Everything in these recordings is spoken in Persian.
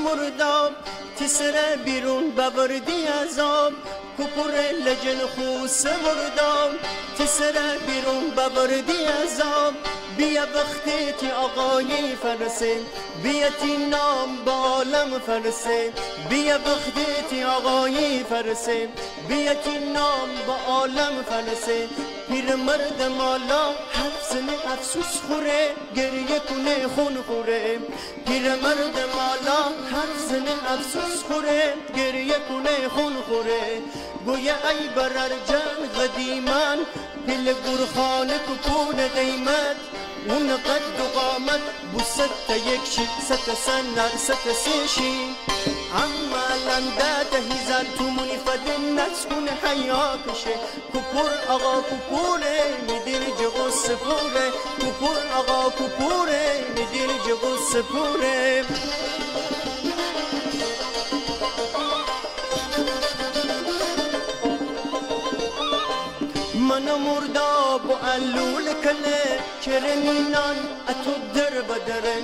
مرداب تسره بیرون ببردی عذاب کپور لجن خوس مرداب تسره بیرون ببردی عذاب بیا وقتی تی آقای فرسه بیا تی نام با عالم فرسه بیا وقتی تی آقای فرسه بیا تی نام با عالم فرسه پیر مرد مالا حرف زنه افسوس خوره گریه کنه خون خوره پیر مرد مالا حرف زنه افسوس خوره گریه کنه خون خوره گویا ای برر جان قدیمان پل گرخانه کپون قیمت اون قد و قامت بو ست یکشی ست سنر ست سیشی اما لنده هزار تومونی فدن نسکن حیاتشه کپور آقا کپوره میدیر جگو سپوره کپور آقا کپوره میدیر جگو سپوره من مرداب و علول کله کرمینان اتو در بدره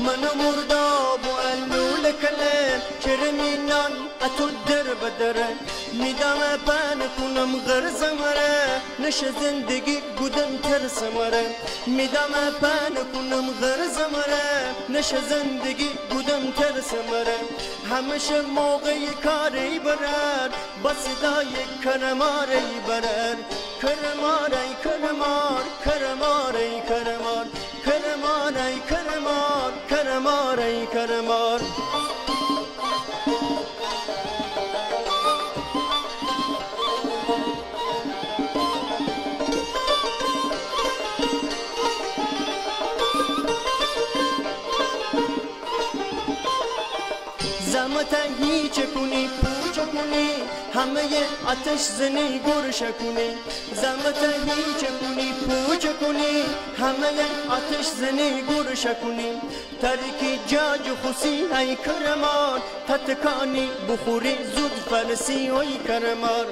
من مرداب و علول کله کرمینان اتو در بدره میدم پن کنم غرز مره نش زندگی گودم ترس مره میدم پن کنم غرز مره نش زندگی گودم ترس مره همیشه موقعی کاری برر بس دای کرماری برر کرمار ای کرمار کرمار ای کرمار کرمار ای کرمار کرمار ای کرمار زحمت هیچ کنی پوچ کنی همه آتش زنی گرش کنی زحمت هیچ کنی پوچ کنی همه آتش زنی گرش کنی ترکی جاج خوسی ای کرمار تتکانی بخوری زود فلسی ای کرمار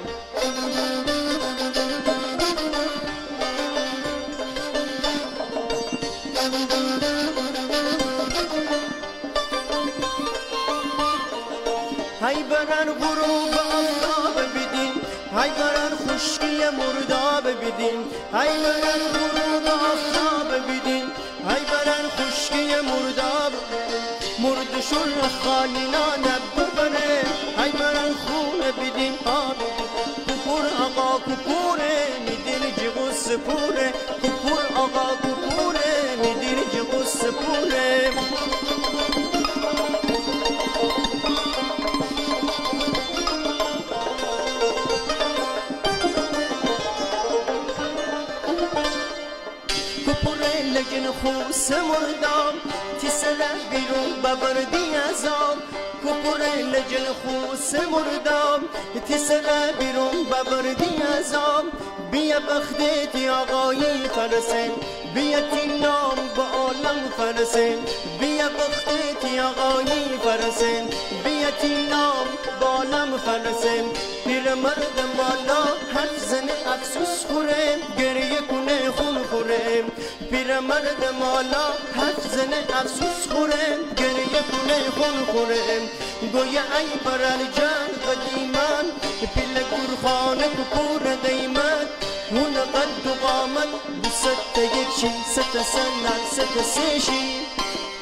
های برن غروب آفتاب بدین های برن خشکی مرداب بدین های برن غروب آفتاب بدین های برن خشکی مرداب مرد شر خاینان ببره های برن خون بدین آب کپور آقا کپوره میدین جگو سپوره کپور آقا کپوره میدین جگو سپوره لجن خوس مردام تسره بیرون ببردی عذاب کپور لجن خوس مردام تسره بیرون ببردی عذاب بیا بختی آقای فرسه بیا تی نام با عالم فرسه بیا بختی آقای فرسه بیا تی نام با عالم فرسه پیر مرد مالا حرف زنه افسوس خوره گریه کنه خون خوره پیر مرد مالا حرف زنه افسوس خوره گریه کنه خون خوره گویا ای برال جان قدیمان پل گرخانه کپور قیمت اون قد و قامت بست یکشی ست سنر ست سیشی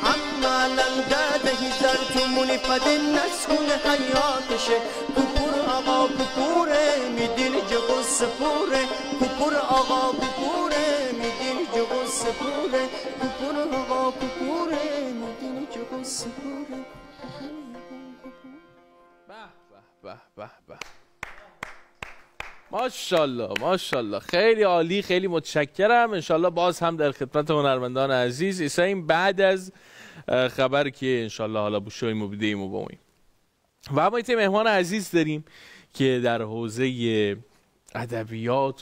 اما لنده هزار تومونی فدن نسکن حیاتشه کپور آقا کپوره میدین جگو سپوره کپور آقا کپوره میدین جگو سپوره کپور آقا کپوره میدین جگو سپوره به به به ماشاءالله ماشاءالله خیلی عالی خیلی متشکرم انشالله باز هم در خدمت هنرمندان عزیز ایساییم بعد از خبر که انشالله حالا بوشویم و بدهیم و بومیم و اما ایتی مهمان عزیز داریم که در حوزه ادبیات